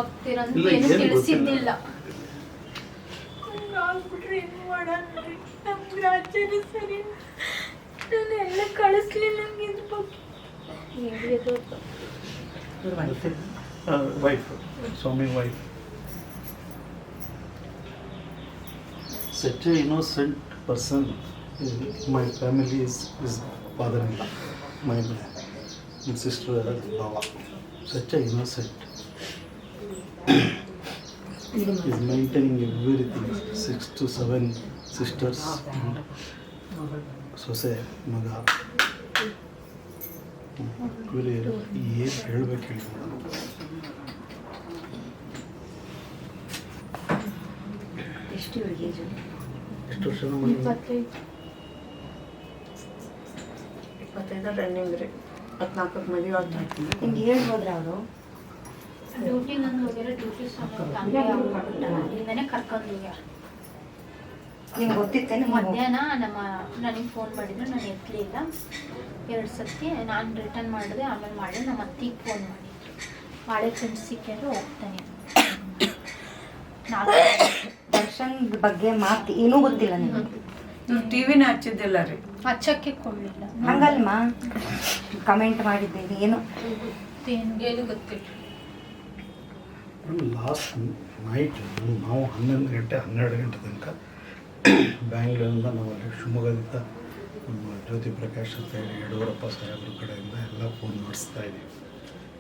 ಹೋಗ್ತೀರಂತ ಏನು ತಿಳಿಸಿದ್ದಿಲ್ಲ. ಆಗ್ಬಿಟ್ರೆ ಏನು ಮಾಡನ್ರಿ, ನಮ್ಗೆ ರಾಜ್ಯನೇ ಸರಿ. ನಾನು ಎಲ್ಲ ಕಳಿಸ್ಲಿಲ್ಲ ನಂಗೆ ಇದ್ರ ಬಗ್ಗೆ wife, Swami wife. Such an innocent person. My family is father-in-law, my sister Baba. Such an innocent. Is maintaining everything. 6 to 7 sisters. ಸೊಸೆ ಮಗ. ಏನು ಹೇಳ್ಬೇಕು ಹೇಳಿ ಮೇಡಮ್. ಎಷ್ಟು ವರ್ಷ? 25 ರನ್ನಿಂಗ್ ರೀ. 14ಕ್ಕೆ ಮದುವೆ ಆಗ್ತಾಯಿತ್ತು. ಹಿಂಗೆ ಹೇಳ್ಬೋದ್ರ ಅವರು ಡ್ಯೂಟಿ ನಂದು ಹೋಗ್ಯಾರ. ಡ್ಯೂಟಿ ಅಲ್ಲಿಂದನೇ ಕರ್ಕೊಂಡು ಹೋಗ್ಯಾರ. ನಿಮ್ಗೆ ಗೊತ್ತಿತ್ತೇನೆ? ಮಧ್ಯಾಹ್ನ ನನಗೆ ಫೋನ್ ಮಾಡಿದ್ರು, ನಾನು ಎತ್ತಲಿಲ್ಲ. 2 ಸತಿ ನಾನು ರಿಟರ್ನ್ ಮಾಡಿದೆ. ಆಮೇಲೆ ಮಾಡಿ ನಮ್ಮ ಅತ್ತಿಗೆ ಫೋನ್ ಮಾಡಿದ್ರು, ಬಾಳೆ ಫ್ರೆಂಡ್ಸ್ ಸಿಕ್ಕಾರು ಹೋಗ್ತಾನೆ. ದರ್ಶನ್ ಬಗ್ಗೆ ಮಾತು ಏನೂ ಗೊತ್ತಿಲ್ಲ ನಿಮಗೆ? ನೀವು ಟಿವಿನ ಹಚ್ಚಿದ್ದಿಲ್ಲ ರೀ? ಹಚ್ಚಕ್ಕೆ ಕೊಡಲಿಲ್ಲ. ಹಂಗಲ್ಮ ಕಮೆಂಟ್ ಮಾಡಿದ್ದೇನೆ ಏನು ಏನು ಗೊತ್ತಿಲ್ಲ. ಲಾಸ್ಟ್ ನೈಟ್ ನಾವು 11 ಗಂಟೆ 12 ಗಂಟೆ ತನಕ ಬ್ಯಾಂಗ್ಳೂರಿಂದ ನಾವು ಶಿವಮೊಗ್ಗದಿಂದ ನಮ್ಮ ಜ್ಯೋತಿ ಪ್ರಕಾಶ್ ಅಂತ ಹೇಳಿ ಯಡಿಯೂರಪ್ಪ ಸಾಹೇಬ್ರ ಕಡೆಯಿಂದ ಎಲ್ಲ ಫೋನ್ ಮಾಡಿಸ್ತಾ ಇದ್ದೀವಿ.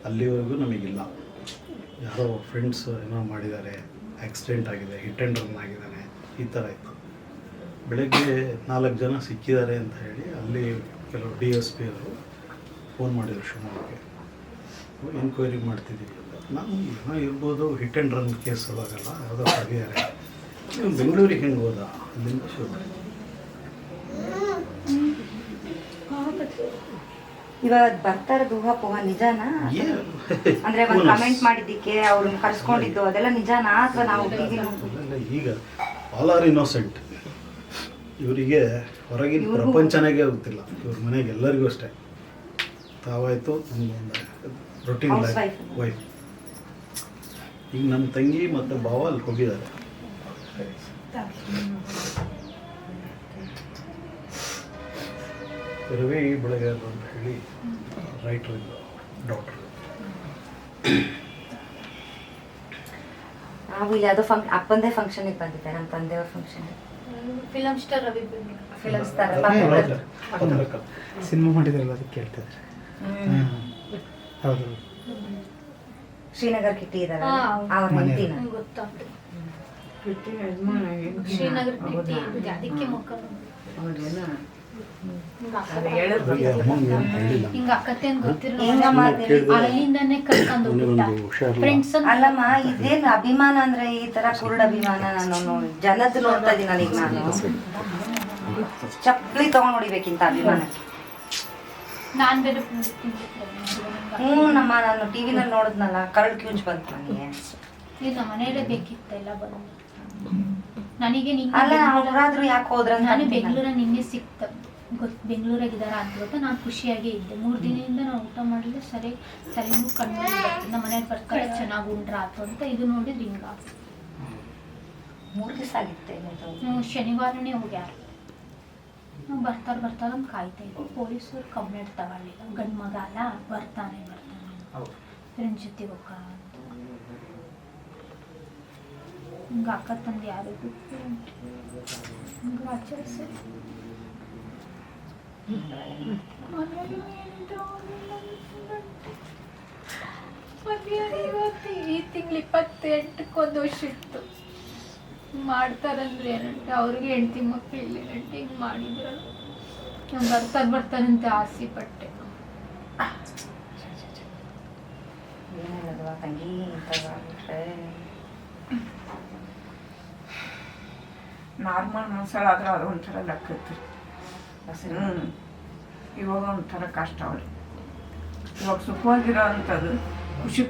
ಅಲ್ಲಿವರೆಗೂ ನಮಗಿಲ್ಲ. ಯಾರೋ ಫ್ರೆಂಡ್ಸ್ ಏನೋ ಮಾಡಿದ್ದಾರೆ, ಆಕ್ಸಿಡೆಂಟ್ ಆಗಿದೆ, ಹಿಟ್ ಆ್ಯಂಡ್ ರನ್ ಆಗಿದ್ದಾನೆ, ಈ ಥರ ಇತ್ತು. ಬೆಳಗ್ಗೆ 4 ಜನ ಸಿಕ್ಕಿದ್ದಾರೆ ಅಂತ ಹೇಳಿ ಅಲ್ಲಿ ಕೆಲವು DSP ಅವರು ಫೋನ್ ಮಾಡಿದರು ಶಿವಮೊಗ್ಗಕ್ಕೆ. ಎನ್ಕ್ವೈರಿ ಮಾಡ್ತಿದ್ದೀವಿ ಅಂತ. ನಾವು ಏನೋ ಇರ್ಬೋದು, ಹಿಟ್ ಆ್ಯಂಡ್ ರನ್ ಕೇಸ್ ಒಳಗಲ್ಲ, ಯಾವುದೋ ಆಗಿದ್ದಾರೆ. ಬೆಂಗಳೂರಿಗೆ ಹೆಂಗೆ ಹೋದ? ಅಲ್ಲಿಂದ ಶುರು ಇವಾಗ ಬರ್ತಾರ ಊಹಾಪೋಹ ನಿಜಾನಾ? ಅಂದ್ರೆ ಒಂದು ಕಮೆಂಟ್ ಮಾಡಿದ್ದಕ್ಕೆ ಅವ್ರನ್ನ ಕರ್ಸ್ಕೊಂಡಿದ್ದು ಅದೆಲ್ಲ ನಿಜಾನಾ ಅಥವಾ ನಾವು ಟಿವಿ? ಈಗ ಆಲ್ ಆರ್ ಇನ್ನೋಸೆಂಟ್. ಇವರಿಗೆ ಹೊರಗಿನ ಪ್ರಪಂಚನೇ ಗೊತ್ತಿಲ್ಲ. ಇವ್ರ ಮನೆಗೆ ಎಲ್ಲರಿಗೂ ಅಷ್ಟೇ. ತಾವಾಯಿತು ನಮ್ಮದೊಂದು ರೊಟೀನ್ ಲೈಫ್ ವೈಫ್. ಈಗ ನಮ್ಮ ತಂಗಿ ಮತ್ತು ಭಾವ ಅಲ್ಲಿ ಹೋಗಿದ್ದಾರೆ. ರವಿ ಬೆಳಗಾರ ಅಂತ ಹೇಳಿ ರೈಟರ್ ಇದ್ದ ಡಾಕ್ಟರ್. ನಾವು ಇಲ್ಲಿ ಯಾವುದೋ ಅಪ್ಪಂದೇ ಫಂಕ್ಷನಿಗೆ ಬಂದಿದ್ದೆ, ನಮ್ಮ ತಂದೆಯವ್ರ function. Film star Ravi film star cinema ಮಾಡಿದ್ರಲ್ಲ ಅದಕ್ಕೆ ಕೇಳ್ತಿದ್ದಾರೆ. ಹೌದು, ಶ್ರೀನಗರ್ ಕಿಟ್ಟಿ ಇದಾರೆ ಅವ್ರ ಹೆಂಡತಿನ. ಗೊತ್ತಾಗ್ತದೆ. ಯಜಮಾನ ಶ್ರೀನಗರ ಅದಕ್ಕೆ ಮಕ್ಕಳು ಹಿಂಗ ಅಕ್ಕತೆ ಅಂತ ಗೊತ್ತಿರೋ ಅಲ್ಲಿಂದಾನೆ ಕರ್ಕೊಂಡು ಫ್ರೆಂಡ್ಸ್. ಅಲ್ಲಮ್ಮ, ಇದೇನು ಅಭಿಮಾನ ಅಂದ್ರೆ ಈ ತರ ಕುರುಡ ಅಭಿಮಾನ? ನಾನು ಜನದ್ದು ನೋಡ್ತಾ ಇದೀನಿ ನನಗೆ. ನಾನು ಚಪ್ಪಲಿ ತಗೊಂಡ್ ನೋಡಿಬೇಕಿಂತ ಅಭಿಮಾನ. ನಾನ್ ಬೇರೆ ನಮ್ಮ ನಾನು ಟಿವಿನಲ್ಲಿ ನೋಡಿದ್ನಲ್ಲ, ಕರಳು ಕ್ಯೂಜ್ ಬಂತು ನನಗೆ. ಇಲ್ಲ ಮನೆಯಲ್ಲೇ ಬೇಕಿತ್ತಲ್ಲ ಬಂದು ನನಗೆ. ಅಲ್ಲ, ಅವ್ರಾದ್ರೂ ಯಾಕೆ ಹೋದ್ರ? ನಾನು ಬೆಂಗಳೂರ ನಿನ್ನೆ ಸಿಕ್ತ ಬೆಂಗಳೂರಾಗಿದ್ದಾರ ಅಂತ ಗೊತ್ತಾ. ನಾನು ಖುಷಿಯಾಗೇ ಇದ್ದೆ. 3 ದಿನದಿಂದ ನಾವು ಊಟ ಮಾಡಲಿಲ್ಲ, ಸರಿನೂ ಕಣ್ಣು ನಮ್ಮ ಮನೆಗೆ ಬರ್ತಾರೆ, ಚೆನ್ನಾಗಿ ಉಂಡ್ರ ಆಯ್ತು ಅಂತ. ಇದು ನೋಡಿದ್ರೆ ಹಿಂಗ 3 ದಿವಸ ಆಗಿತ್ತೆ. ಶನಿವಾರನೇ ಹೋಗ್ಯಾರ. ನಾವು ಬರ್ತಾರ ಅಂತ ಕಾಯ್ತಾ ಇದ್ವಿ. ಪೊಲೀಸರು ಕಂಪ್ಲೇಂಟ್ ತಗೊಳ್ಳಿಲ್ಲ. ಗಂಡು ಮಗ ಅಲ್ಲ, ಬರ್ತಾನೆ ಫ್ರೆಂಡ್ ಜೊತೆ ಹೋಗ ಅಂತ. ಹಿಂಗೆ ಅಕ್ಕ ತಂದು ಯಾರು ಹಿಂಗೆ ಆಚರಿಸಿ ಈ ತಿಂಗಳು 28ಕ್ಕೆ ವರ್ಷ ಇತ್ತು. ಮಾಡ್ತಾರಂದ್ರೆ ಏನಂటే ಅವ್ರಿಗೆ ಹೆಂಡತಿ ಮಕ್ಕಳು ಇಲ್ಲ ಏನಂటే ಹಿಂಗೆ ಮಾಡಿದ್ರಲ್ಲ. ನಾನು ಬರ್ತಾರಂತ ಆಸೆ ಪಟ್ಟೆ. ತಂಗಿ ನಾರ್ಮಲ್ ಮನ್ಸಳಾದ್ರೆ ಅದು ಒಂಥರ ಲೆಕ್ಕತ್ರಿ. ಇವಾಗ ಒಂಥರ ಕಷ್ಟ ಅವ್ರಿ. ಇವಾಗ ಸುಖವಾಗಿರೋ ಅಂಥದ್ದು,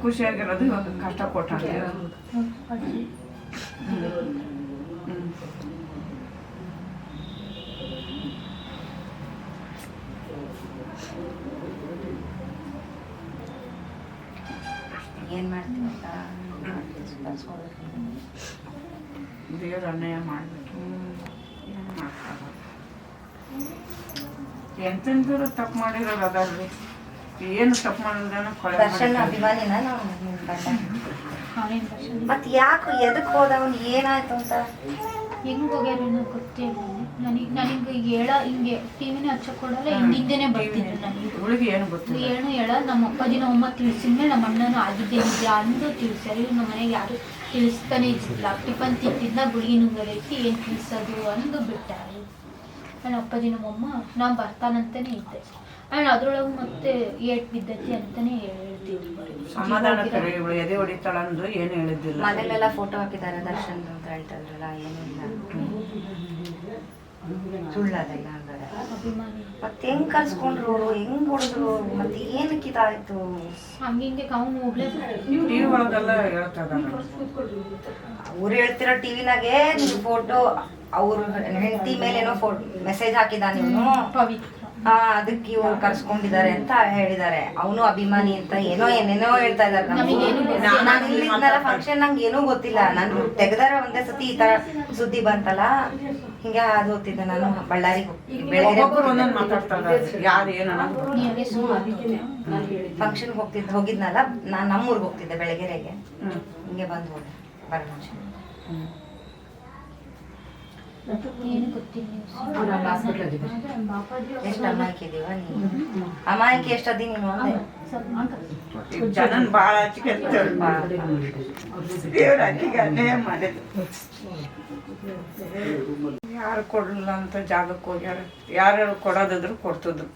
ಖುಷಿಯಾಗಿರೋದು ಇವಾಗ ಕಷ್ಟ ಕೊಟ್ಟಾರೆ. ಏನು ಮಾಡ್ತೀವಿ ಅಂತ ಕಲ್ಸ್ಕೊಬೇಕು. ದೇವ್ರ ಅನ್ಯಾಯ ಮಾಡ್ಬಿಟ್ಟು ಏನು ಮಾಡ್ತಾರೆ. ಎಂತೆಂಥವ್ರು ತಪ್ಪು ಮಾಡಿರೋರು ಅದಾರ್ರಿ. ಏನು ತಪ್ಪು ಮಾಡಿದ್ರೆ ಕೊಲೆ ದರ್ಶನ್ ಮಾಡಿದ್ದಾರೆ. ಅಭಿಮಾನಿನ ನಾವು ಗಂಡ. ಅವನೇನು ದರ್ಶನ ಮತ್ತೆ ಯಾಕೆ ಎದಕ್ಕೆ ಹೋದವನು ಏನಾಯ್ತು ಅಂತ ಹೆಂಗ್ ಹೋಗ್ಯಾರ ಗೊತ್ತೇ ಇಲ್ಲ. ನನಗೆ ಹೇಳ ಹಿಂಗೆ ಟಿವಿನೇ ಹಚ್ಚಕ್ ಕೊಡಲ್ಲ, ಹಿಂದಿಂದೇನೆ ಬರ್ತಿದ್ರು ನನಗೆ. ಇವಳಿಗೆ ಏನು ಗೊತ್ತಿಲ್ಲ. ಏನು ಹೇಳ ನಮ್ಮ ಅಪ್ಪಾಜಿನ ಅಮ್ಮ ತಿಳಿಸಿದ್ಮೇಲೆ ನಮ್ಮ ಅಣ್ಣನೂ ಆಗಿದ್ದೇ ನಿಜ ಅಂದು ತಿಳಿಸ್ಯಾರ. ಇವ್ರು ನಮ್ಮ ಮನೆಗೆ ಯಾರು ತಿಳಿಸ್ತಾನೆ ಇದ್ದಿಲ್ಲ. ಟಿಫನ್ ತಿಂತಿದ್ನ ಗುಳಿಗೆ ನುಂಗದೈತಿ ಏನು ತಿಳಿಸೋದು ಅಂದು ಬಿಟ್ಟಾರೆ. ನನ್ನ ಅಪ್ಪಾಜಿ ನಮ್ಮಮ್ಮ ನಾನು ಬರ್ತಾನಂತಾನೆ ಇದ್ದೆ. ಆ್ಯಂಡ್ ಅದ್ರೊಳಗೆ ಮತ್ತೆ ಏಟ್ ಬಿದ್ದೈತಿ ಅಂತಾನೆ ಹೇಳ್ತಿದ್ವಿ. ಸಮಾಧಾನ ಕರೆ ಇವಳು ಎದೆ ಹೊಡಿತಾಳಂದು ಏನು ಹೇಳಿದ್ದಿಲ್ಲ. ಮನೇಲೆಲ್ಲ ಫೋಟೋ ಹಾಕಿದ್ದಾರೆ ದರ್ಶನ್ ಅಂತ ಹೇಳ್ತಾ ಇದ್ರಲ್ಲ, ಏನೂ ಇಲ್ಲ. ಸುಳ್ಳದೆಲ್ಲ ಅಂದ್ರೆ ಅಭಿಮಾನಿ ಮತ್ತೆ ಹೆಂಗ್ ಕಲ್ಸ್ಕೊಂಡ್ರು ಅವ್ರು, ಹೆಂಗ್ ಹೊಡೆದ್ರು, ಮತ್ತೆ ಏನಕ್ಕೆ ಇದಾಯ್ತು? ಹಂಗೆ ಅವ್ನು ಹೋಗ್ಲೇಬೇಕು. ಟಿವಿ ಒಳಗೆಲ್ಲ ಹೇಳ್ತಾ ಇದ್ದಾರೆ. ಅವ್ರು ಹೇಳ್ತಿರೋ ಟಿವಿನಾಗೆ ನೀವು ಫೋಟೋ ಅವ್ರ ಹೆಂಡತಿ ಮೇಲೆ ಏನೋ ಮೆಸೇಜ್ ಹಾಕಿದ ನೀವು, ಪವಿತ್ರ ಅದಕ್ಕೆ ಇವ್ರು ಕರ್ಸ್ಕೊಂಡಿದ್ದಾರೆ ಅಂತ ಹೇಳಿದ್ದಾರೆ. ಅವನು ಅಭಿಮಾನಿ ಅಂತ ಏನೇನೋ ಹೇಳ್ತಾ ಇದಾರೆ. ನಮಗೇನು ಗೊತ್ತಿಲ್ಲ. ನಾನು ಇಲ್ಲಿಂದಲ್ಲ ಫಂಕ್ಷನ್, ನಂಗೆ ಏನೂ ಗೊತ್ತಿಲ್ಲ. ನಾನು ತೆಗ್ದಾರ ಒಂದೇ ಸತಿ ಈ ತರ ಸುದ್ದಿ ಬಂತಲ್ಲ, ಹಿಂಗೆ ಅದು ಹೋಗ್ತಿದ್ದೆ ನಾನು ಬಳ್ಳಾರಿಗೆ ಒಬ್ಬೊಬ್ರು ಒಂದೊಂದು ಮಾತಾಡ್ತಾ ಇದ್ದಾರೆ. ಯಾರು ಏನು ಅನ್ನೋದು ನೀವೇ ಸುಮ್ಮನೆ ಫಂಕ್ಷನ್ ಹೋಗಿದ್ನಲ್ಲ, ನಾನು ನಮ್ಮೂರ್ಗೆ ಹೋಗ್ತಿದ್ದೆ ಬೆಳಗ್ಗೆರೆಗೆ. ಹಿಂಗೆ ಬಂದು ಹೋದೆ ಬರೋಣ. ಏನು ಗೊತ್ತಿಲ್ಲ. ಎಷ್ಟು ಅಮಾಯಕ ಇದೀವ ನೀನು? ಅಮಾಯಕ ಎಷ್ಟದಿ ನೀನು ಅಂದೆ. ಜನನ್ ಭಾಳ ಹಚ್ಚಿಗೆ ದೇವ್ರ ಅಕ್ಕಿಗೆ ಅನ್ಯಾಯ ಮಾಡಿದ್ರು. ಯಾರು ಕೊಡಲಿಲ್ಲ ಅಂತ ಜಾಗಕ್ಕೆ ಹೋಗ್ಯಾರ. ಯಾರು ಕೊಡೋದಾದ್ರು ಕೊಡ್ತಿದ್ರು.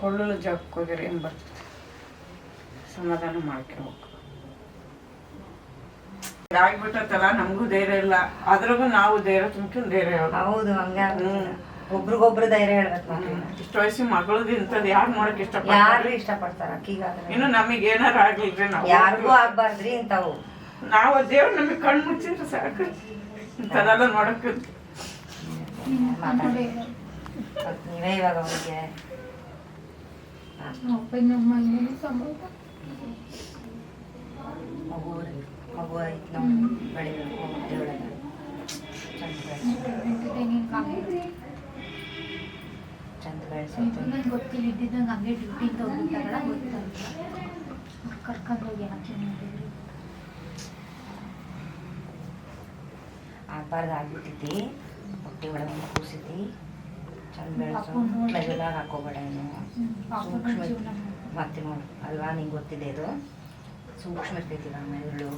ಕೊಳ್ಳಲು ಜಾಗಕ್ಕೆ ಹೋಗ್ಯಾರ ಏನು ಬರ್ತದೆ? ಸಮಾಧಾನ ಮಾಡ್ಕೋಬೇಕು. ಆಗ್ಬಿಟ್ಟತ್ತಲ್ಲ, ನಮಗೂ ಧೈರ್ಯ ಇಲ್ಲ. ಅದ್ರಾಗೂ ನಾವು ಧೈರ್ಯ ತುಂಬ್ಕೊಂಡು ಧೈರ್ಯ ಹೇಳ್ಬೇಕು. ಹೌದು, ಹಂಗ ಒಬ್ರಿಗೊಬ್ರು ಧೈರ್ಯ ಹೇಳ್ಬೇಕು. ಇಷ್ಟು ವಯಸ್ಸಿನ ಮಗಳದ್ದು ಇಂಥದ್ದು ಯಾರು ನೋಡಕ್ ಯಾರು ಇಷ್ಟಪಡ್ತಾರೆ? ಇಷ್ಟಪಡ್ತಾರ ಅಕ್ಕಿಗಾದ್ರೆ? ಇನ್ನು ನಮಗೆ ಏನಾರ ಆಗ್ಲಿಲ್ರಿ, ನಾವು ಯಾರಿಗೂ ಆಗ್ಬಾರ್ದ್ರಿ ಇಂಥವು. ನಾವು ದೇವ್ರು ನಮಗೆ ಕಣ್ಣು ಮುಚ್ಚಿದ್ರೆ ಸಾಕು ಇಂಥದೆಲ್ಲ ನೋಡಕ್. ಮಾತಾಡಿ ನೀವೇ ಇವಾಗ ಅವ್ರಿಗೆ ಮಗು ಆಯ್ತು ನಾವು ಬೆಳಿಬೇಕು ದೇವಳನ್ನ ಚಂದ ಬೆಳೆಸೋದು. ನಂಗೆ ಗೊತ್ತಿಲ್ಲ, ಇದ್ದಿದ್ದಂಗೆ ಹಂಗೆ ಡ್ಯೂಟಿಯಿಂದ ಹೋಗ್ಬಿಟ್ಟಾರಲ್ಲ, ಗೊತ್ತಲ್ಲ ಕರ್ಕೊಂಡು ಹೋಗಿ ಹಾಕಿ ಆಗ್ಬಾರ್ದು ಆಗ್ಬಿಟ್ಟೈತಿ. ಹೊಟ್ಟೆ ಒಳಗೆ ಕೂಸಿತಿ, ಚಂದ ಬೆಳೆಸು. ಮೆದುಳಾಗ ಹಾಕೋಬೇಡ ಏನು. ಸೂಕ್ಷ್ಮ ಮತ್ತೆ ನೋಡು ಅಲ್ವಾ, ನಿಂಗೆ ಗೊತ್ತಿದೆ ಇದು ಸೂಕ್ಷ್ಮ ಇರ್ತೈತಿ. ನಮ್ಮ ಮೆದುಳು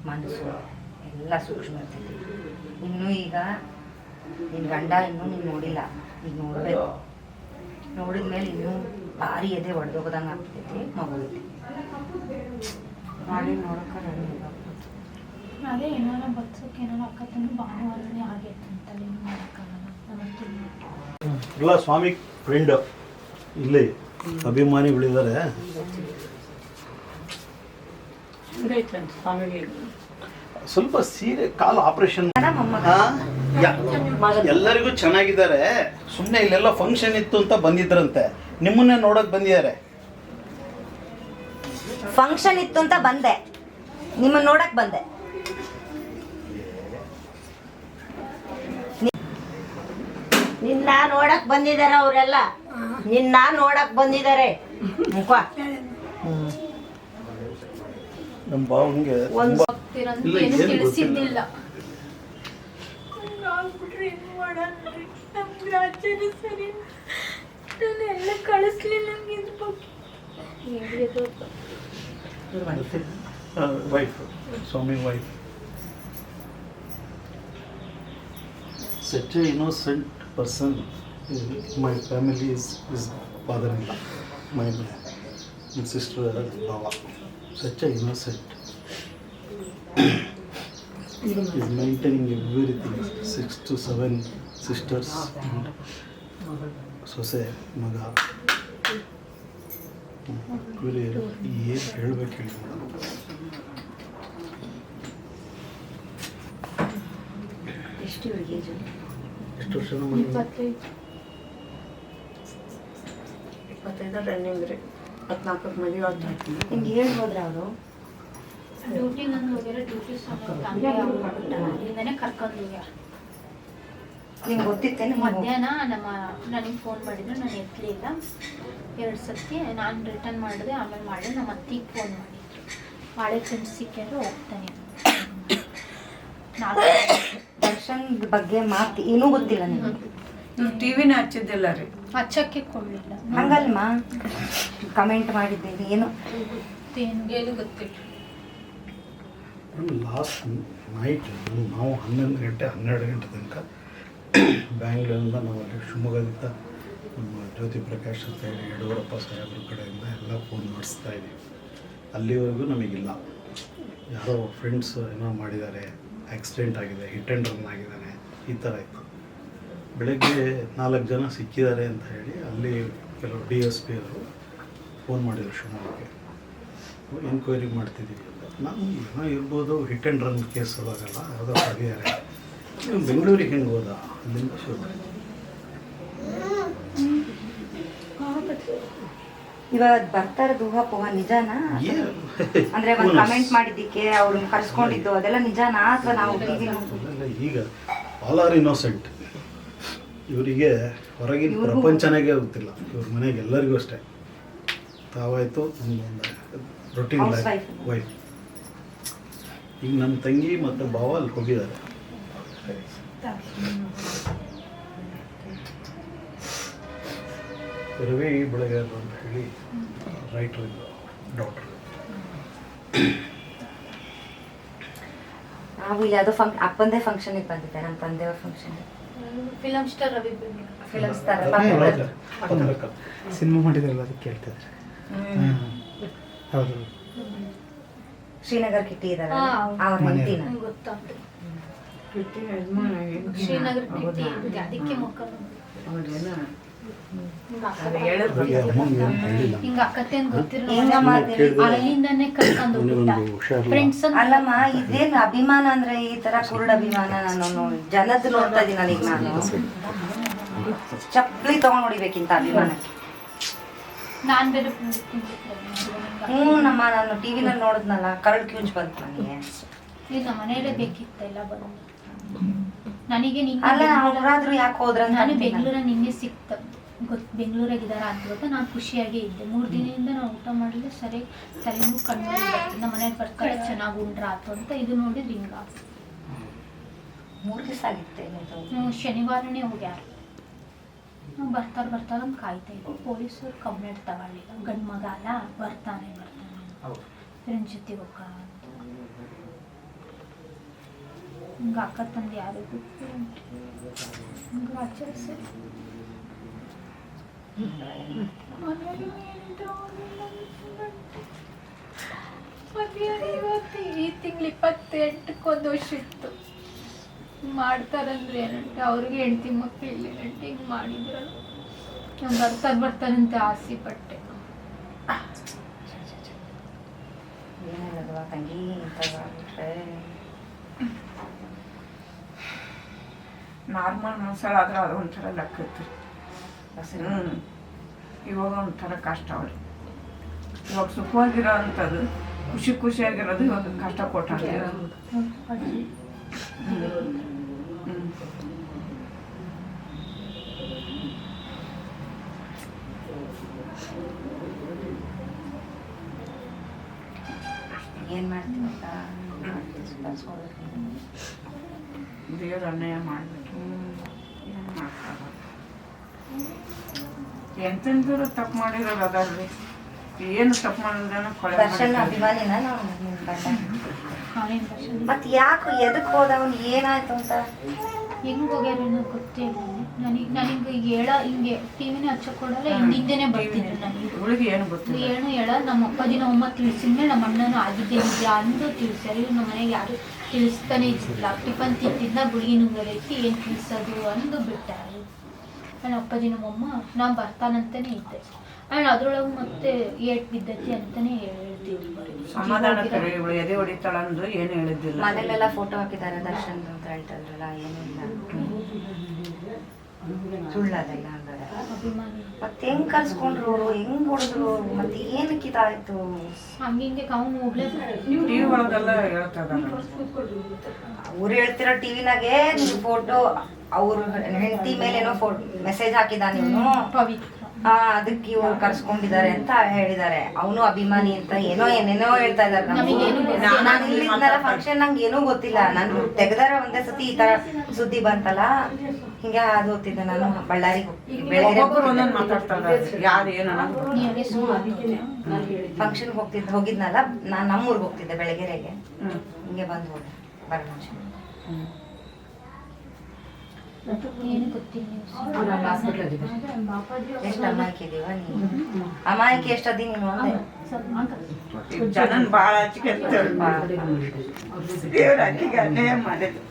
ಮನಸ್ಸು ಎಲ್ಲ ಸೂಕ್ಷ್ಮ ಇರ್ತೈತಿ. ಇನ್ನೂ ಈಗ ನಿನ್ನ ಗಂಡ ಇನ್ನೂ ನೀನು ನೋಡಿಲ್ಲ, ಈಗ ನೋಡಬೇಕು. ನೋಡಿದ್ಮೇಲೆ ಇನ್ನೂ ಭಾರಿ ಎದೆ ಒಡೆದೋಗೋದಂಗೆ ಆಗ್ತೈತಿ. ಮಗುವಿಗೆ ಮಾಡಿ ನೋಡೋಕೆ ಅದೇ ಏನಾರ ಬಗ್ಸೋಕೆ ಏನಾರ ಅಕ್ಕತಂದು ಭಾನುವಾರನೇ ಆಗೈತೆ ಅಂತಲ್ಲ, ಏನು ಮಾಡೋಕ್ಕಾಗಲ್ಲ. ಎಲ್ಲ ಸ್ವಾಮಿ ಫ್ರೆಂಡ್ ಇಲ್ಲಿ ಅಭಿಮಾನಿಗಳಿದ್ದಾರೆ. ಸ್ವಲ್ಪ ಸೀರೆ ಕಾಲು ಆಪರೇಷನ್. ಎಲ್ಲರಿಗೂ ಚೆನ್ನಾಗಿದ್ದಾರೆ. ಸುಮ್ಮನೆ ಇಲ್ಲೆಲ್ಲ ಫಂಕ್ಷನ್ ಇತ್ತು ಅಂತ ಬಂದಿದ್ರಂತೆ, ನಿಮ್ಮನ್ನೇ ನೋಡಕ್ ಬಂದಿದ್ದಾರೆ. ಫಂಕ್ಷನ್ ಇತ್ತು ಅಂತ ಬಂದೆ, ನಿಮ್ಮನ್ನ ನೋಡಕ್ ಬಂದೆ. ನಿನ್ನ ನೋಡಕ್ ಬಂದಿದ್ದಾರೆ ಅವರೆಲ್ಲ, ನಿನ್ನ ನೋಡಕ್ ಬಂದಿದ್ದಾರೆ. ಮುಖ ನಮ್ಮ ಬಾವಂಗೆ ಒಂದು ಏನು ತಿಳಿಸಿದ್ದಿಲ್ಲ. ಎಲ್ಲ ಕಳಿಸ್ಲಿಲ್ಲ ವೈಫ್, ಸ್ವಾಮಿ wife. Such a innocent person. My family is father-in-law, my sister Baba. Such a innocent. He's maintaining everything. 6 to 7 sisters and ಸೊಸೆ ಮಗ. ಇವರು ಏನು ಹೇಳ್ಬೇಕು ಹೇಳಿ ಮೇಡಮ್. ಎಷ್ಟು ಇವಳಿಗೆ ಏಜು? ಎಷ್ಟು ವರ್ಷ ನಮ್ಮ 25 ರನ್ನಿಂಗ್ ರೀ. 14ಕ್ಕೆ ಮದುವೆ ಆಗ್ತಾ. ನಿಮ್ಗೆ ಹೇಳಿ ಹೋದ್ರ ಅವರು? ಡ್ಯೂಟಿ ನಂದು ಹೋಗ್ಯಾರ, ಡ್ಯೂಟಿ ತಂದೆ ಅಲ್ಲಿಂದನೇ ಕರ್ಕೊಂಡು ಹೋಗ್ಯಾರ. ನಿಂಗೆ ಗೊತ್ತಿತ್ತೇನು ಮಧ್ಯಾಹ್ನ ನನಗೆ ಫೋನ್ ಮಾಡಿದ್ರು, ನಾನು ಎತ್ತಲಿಲ್ಲ 2 ಸತಿ. ನಾನು ರಿಟರ್ನ್ ಮಾಡಿದೆ, ಆಮೇಲೆ ಮಾಡಿ ನಮ್ಮ ಅತ್ತಿಗೆ ಫೋನ್ ಮಾಡಿದ್ರು, ಹಳೆ ಫ್ರೆಂಡ್ಸ್ ಸಿಕ್ಕಿದ್ರೆ ಹೋಗ್ತಾನೆ. ದರ್ಶನ್ ಬಗ್ಗೆ ಮಾತು ಏನೂ ಗೊತ್ತಿಲ್ಲ ನಿಮಗೆ? ನೀವು ಟಿವಿನ ಹಚ್ಚಿದ್ದಿಲ್ಲ ರೀ? ಹಚ್ಚಕ್ಕೆ ಕೊಡಲಿಲ್ಲ. ಹಂಗಲ್ಮ ಕಮೆಂಟ್ ಮಾಡಿದ್ದೇನೆ ಏನು ಏನು ಗೊತ್ತಿಲ್ಲ. ಲಾಸ್ಟ್ ನೈಟ್ ನಾವು 11 ಗಂಟೆ 12 ಗಂಟೆ ತನಕ ಬ್ಯಾಂಗ್ಳೂರಿಂದ ನಾವಲ್ಲಿ ಶಿವಮೊಗ್ಗದಿಂದ ನಮ್ಮ ಜ್ಯೋತಿ ಪ್ರಕಾಶ್ ಅಂತ ಹೇಳಿ ಯಡಿಯೂರಪ್ಪ ಸಾಹೇಬ್ರ ಕಡೆಯಿಂದ ಎಲ್ಲ ಫೋನ್ ಮಾಡಿಸ್ತಾ ಇದ್ದೀವಿ. ಅಲ್ಲಿವರೆಗೂ ನಮಗಿಲ್ಲ. ಯಾರೋ ಫ್ರೆಂಡ್ಸ್ ಏನೋ ಮಾಡಿದ್ದಾರೆ, ಆಕ್ಸಿಡೆಂಟ್ ಆಗಿದೆ, ಹಿಟ್ ಆ್ಯಂಡ್ ರನ್ ಆಗಿದ್ದಾನೆ, ಈ ಥರ ಇತ್ತು. ಬೆಳಗ್ಗೆ 4 ಜನ ಸಿಕ್ಕಿದ್ದಾರೆ ಅಂತ ಹೇಳಿ ಅಲ್ಲಿ ಕೆಲವು DSP ಅವರು ಫೋನ್ ಮಾಡಿದರು ಶಿವಮೊಗ್ಗಕ್ಕೆ. ಎನ್ಕ್ವೈರಿ ಮಾಡ್ತಿದ್ದೀವಿ ಅಂತ. ನಾವು ಏನೋ ಇರ್ಬೋದು, ಹಿಟ್ ಆ್ಯಂಡ್ ರನ್ ಕೇಸ್ ಅವಾಗಲ್ಲ, ಯಾವುದೋ ಆಗಿದ್ದಾರೆ. ಬೆಂಗಳೂರಿಗೆ ಹೆಂಗೆ ಹೋದ? ಅಲ್ಲಿಂದ ಶುರು. ಇವಾಗ ಬರ್ತಾ ಇರೋದು ಊಹಾಪೋಹ ನಿಜಾನಾ? ಅಂದ್ರೆ ಒಂದು ಕಮೆಂಟ್ ಮಾಡಿದ್ದಕ್ಕೆ ಅವ್ರನ್ನ ಕರ್ಸ್ಕೊಂಡಿದ್ದು ಅದೆಲ್ಲ ನಿಜಾನಾ ಅಥವಾ ನಾವು ಟಿವಿ ಈಗ ಆಲ್ ಆರ್ ಇನ್ನೋಸೆಂಟ್. ಇವರಿಗೆ ಹೊರಗಿನ ಪ್ರಪಂಚನೇ ಗೊತ್ತಿಲ್ಲ. ಇವ್ರ ಮನೆಗೆ ಎಲ್ಲರಿಗೂ ಅಷ್ಟೇ. ತಾವಾಯಿತು ನಮ್ಮೊಂದು ರೊಟೀನ್ ಲೈಫ್ ವೈಫ್. ಈಗ ನಮ್ಮ ತಂಗಿ ಮತ್ತು ಭಾವ ಅಲ್ಲಿ ಹೋಗಿದ್ದಾರೆ. ರವಿ ಬೆಳಗಾರ ಅಂತ ಹೇಳಿ ರೈಟರ್ ಇದ್ದರು, ಡಾಕ್ಟರ್. ನಾವು ಯಾವುದೋ ಅಪ್ಪಂದೇ ಫಂಕ್ಷನಿಗೆ ಬಂದಿದ್ದೆ, ನಮ್ಮ ತಂದೆಯವ್ರ function. Film star Ravi film star cinema ಮಾಡಿದ್ರಲ್ಲ ಅದಕ್ಕೆ ಕೇಳ್ತಿದ್ರೆ. ಹೌದು, ಶ್ರೀನಗರ್ ಕಿಟ್ಟಿ ಇದಾರೆ ಅವ್ರ ಹೆಂಡತಿನ. ಗೊತ್ತಾಗ್ತದೆ. ಕಿಟ್ಟಿ ಯಜಮಾನ ಶ್ರೀನಗರ ಕಿಟ್ಟಿ ಇದ್ದಿದ್ದು, ಅದಕ್ಕೆ ಮಕ್ಕಳು ಅವ್ರೇನ ಹಿಂಗ ಅಕ್ಕತೆ ಅಂತ ಹೆಂಗ ಮಾಡ್ತೀರಿ? ಅಲ್ಲಿಂದಾನೆ ಕರ್ಕೊಂಡು ಫ್ರೆಂಡ್ಸ್. ಅಲ್ಲಮ್ಮ, ಇದೇನು ಅಭಿಮಾನ ಅಂದ್ರೆ ಈ ತರ ಕುರುಡ ಅಭಿಮಾನ? ನಾನು ಜನದ್ದು ನೋಡ್ತಾ ಇದೀನಿ ನನಗೆ. ನಾನು ಚಪ್ಪಲಿ ತಗೊಂಡ್ ಹೊಡಿಬೇಕಿಂತ ಅಭಿಮಾನಕ್ಕೆ. ನಾನ್ ಬೇರೆ ನಮ್ಮ ನಾನು ಟಿವಿನಲ್ಲಿ ನೋಡಿದ್ನಲ್ಲ, ಕರಳು ಕ್ಯೂಂಚ್ ಬಂತು ನನಗೆ. ಈಗ ನಮ್ಮ ಮನೆಯಲ್ಲೇ ಬೇಕಿತ್ತಲ್ಲ ಬಂದು ನನಗೆ. ಅಲ್ಲ, ಅವ್ರಾದ್ರೂ ಯಾಕೆ ಹೋದ್ರ? ನಾನು ಬೆಂಗಳೂರ ನಿನ್ನೆ ಸಿಕ್ತ ಬೆಂಗಳೂರಾಗಿದ್ದಾರ ಅಂತ ಗೊತ್ತಾ. ನಾನು ಖುಷಿಯಾಗೇ ಇದ್ದೆ. 3 ದಿನದಿಂದ ನಾವು ಊಟ ಮಾಡಿದ್ರೆ ಸರಿ ತಲೆನೂ ಕಣ್ಣು ನಮ್ಮ ಮನೆಗೆ ಬರ್ತಾರೆ, ಚೆನ್ನಾಗಿ ಉಂಡ್ರ ಆತು ಅಂತ. ಇದು ನೋಡಿದ್ರೆ ಹಿಂಗ 3 ದಿವಸ ಆಗಿತ್ತೆ. ನಾವು ಶನಿವಾರನೇ ಹೋಗ್ಯಾರ. ನಾವು ಬರ್ತಾರ ಅಂತ ಕಾಯ್ತಾ ಇದ್ವಿ. ಪೊಲೀಸರು ಕಂಪ್ಲೇಂಟ್ ತಗೊಳ್ಳಿಲ್ಲ. ಗಂಡು ಮಗ ಅಲ್ಲ, ಬರ್ತಾನೆ ಫ್ರೆಂಡ್ಸ್ ಜೊತೆಗೆ ಹೋಗ ಅಂತ. ಹಿಂಗೆ ಅಕ್ಕ ತಂದು ಯಾರಿಗೂ ಆಚರಿಸಿ ಈ ತಿಂಗಳು 28ಕ್ಕೆ ವರ್ಷ ಇತ್ತು. ಮಾಡ್ತಾರಂದ್ರೆ ಏನಂటే ಅವ್ರಿಗೆ ಹೆಂಡತಿ ಮಕ್ಕಳು ಇಲ್ಲ ಏನಂటే ಹಿಂಗೆ ಮಾಡಿದ್ರಲ್ಲ. ನಾವು ಬರ್ತಾರಂತೆ ಆಸೆ ಪಟ್ಟೆ. ಏನಿಲ್ಲದವಾ ತಂಗಿ, ಇಂಥವ್ರೆ ನಾರ್ಮಲ್ ಮನ್ಸಳ ಆದ್ರೆ ಅದು ಒಂಥರ ಲೆಕ್ಕತ್ರಿ. ಇವಾಗ ಒಂಥರ ಕಷ್ಟ ಅವ್ರಿ. ಇವಾಗ ಸುಖವಾಗಿರೋ ಅಂಥದ್ದು, ಖುಷಿಯಾಗಿರೋದು ಇವಾಗ ಕಷ್ಟ ಕೊಟ್ಟಾಗ. ಏನು ಮಾಡ್ತೀವಂತ ದೇವ್ರ ಅನ್ಯಾಯ ಮಾಡಬೇಕು. ಏನು ಮಾಡ್ತಾರೆ? ಎಂತೆಂಥವ್ರು ತಪ್ಪು ಮಾಡಿರೋರು ಅದಾರ್ರಿ. ಏನು ತಪ್ಪು ಮಾಡಿದ್ರೆ ಕೊಳೆ ದರ್ಶನ್ ಅಭಿಮಾನಿನ ನಾವು ನಿಮ್ಮ ಗಂಡ. ಮತ್ತೆ ಯಾಕೆ ಎದಕ್ಕೆ ಹೋದವನು? ಏನಾಯ್ತು ಅಂತ? ಹೆಂಗೆ ಹೋಗ್ಯಾರ ಗೊತ್ತೇ ಇಲ್ಲ ನನಗೆ. ಹಿಂಗೆ ಟಿವಿನೇ ಹಚ್ಚಕ್ಕೆ ಕೊಡಲ್ಲ. ಹಿಂದಿಂದೇನೆ ಬರ್ತಿದ್ರು ನನಗೆ. ಇವಳಿಗೆ ಏನು ಗೊತ್ತಿಲ್ಲ. ಏನು ಹೇಳ. ನಮ್ಮ ಅಪ್ಪಾಜಿ ನಮ್ಮ ಅಮ್ಮ ತಿಳಿಸಿದ್ಮೇಲೆ ನಮ್ಮ ಅಣ್ಣನೂ ಆಗಿದ್ದೇ ನಿಜ ಅಂದು ತಿಳಿಸ್ಯಾರ. ನಮ್ಮ ಮನೆಗೆ ಯಾರು ತಿಳಿಸ್ತಾನೆ ಇದ್ದಿಲ್ಲ. ಟಿಫನ್ ತಿಂತಿದ್ದ ಗುಳಿಗೆ ನುಂಗಲೈತಿ, ಏನು ತಿಳಿಸೋದು ಅಂದು ಬಿಟ್ಟಾರೆ. ನನ್ನ ಅಪ್ಪಾಜಿ ನಮ್ಮಮ್ಮ ನಾನು ಬರ್ತಾನಂತಾನೆ ಇದ್ದೆ. ಆ್ಯಂಡ್ ಅದ್ರೊಳಗೆ ಮತ್ತೆ ಏಟ್ ಬಿದ್ದೈತಿ ಅಂತಾನೆ ಹೇಳ್ತಿದ್ರು. ಸಮಾಧಾನ ಕರೆ. ಇವಳು ಎದೆ ಹೊಡಿತಾಳಂದು ಏನು ಹೇಳಿದ್ದಿಲ್ಲ. ಮನೇಲೆಲ್ಲ ಫೋಟೋ ಹಾಕಿದ್ದಾರೆ ದರ್ಶನ್ ಅಂತ ಹೇಳ್ತಾರಲ್ಲ, ಏನಿಲ್ಲ. ಸುಳ್ಳದೆಲ್ಲ ಹಂಗಾರೆ ಅಭಿಮಾನಿ ಮತ್ತೆ ಹೆಂಗ್ ಕಲ್ಸ್ಕೊಂಡ್ರು ಅವರು, ಹೆಂಗ್ ಹೊಡೆದ್ರು, ಮತ್ತೆ ಏನಕ್ಕೆ ಇದಾಯ್ತು? ಹಂಗೆ ಅವ್ನು ಹೋಗ್ಲೇಬೇಕು. ಟಿವಿ ಒಳಗೆಲ್ಲ ಹೇಳ್ತಾ ಇದಾರೆ. ಅವ್ರು ಹೇಳ್ತಿರೋ ಟಿವಿನಾಗೆ ನಿಮ್ ಫೋಟೋ ಅವ್ರ ಹೆಂಡತಿ ಮೇಲೆ ಏನೋ ಮೆಸೇಜ್ ಹಾಕಿದ ನೀನು, ಪವಿತ್ರ ಅದಕ್ಕೆ ಇವ್ರು ಕರ್ಸ್ಕೊಂಡಿದ್ದಾರೆ ಅಂತ ಹೇಳಿದ್ದಾರೆ. ಅವನು ಅಭಿಮಾನಿ ಅಂತ ಏನೇನೋ ಹೇಳ್ತಾ ಇದಾರೆ. ನಮಗೇನು ಗೊತ್ತಿಲ್ಲ. ನಾನು ಇಲ್ಲಿದ್ನಲ್ಲ ಫಂಕ್ಷನ್, ನಂಗೆ ಏನೂ ಗೊತ್ತಿಲ್ಲ. ನಾನು ತೆಗ್ದಾರ ಒಂದೇ ಸತಿ ಈ ತರ ಸುದ್ದಿ ಬಂತಲ್ಲ, ಹಿಂಗೆ ಅದು ಓದ್ತಿದ್ದೆ ನಾನು. ಬಳ್ಳಾರಿಗೆ ಒಬ್ಬೊಬ್ರು ಒಂದೊಂದು ಮಾತಾಡ್ತಾ ಇದ್ದಾರೆ, ಯಾರು ಏನು ಅನ್ನೋದು. ನೀವೇ ಸುಮ್ಮನೆ ಫಂಕ್ಷನ್ಗೆ ಹೋಗಿದ್ನಲ್ಲ, ನಾನು ನಮ್ಮೂರ್ಗೆ ಹೋಗ್ತಿದ್ದೆ ಬೆಳಗ್ಗೆರೆಗೆ. ಹಿಂಗೆ ಬಂದು ಹೋದೆ ಬರೋಣ. ಏನು ಗೊತ್ತಿಲ್ಲ. ಎಷ್ಟು ಅಮಾಯಕ ಇದೀವ ನೀನು, ಅಮಾಯಕ ಎಷ್ಟದಿ ನೀನು ಅಂದೆ. ಜನನ್ ಭಾಳ ಹಚ್ಚಿಗೆ ದೇವ್ರ ಅಕ್ಕಿಗೆ ಅನ್ಯಾಯ ಮಾಡಿದ್ರು.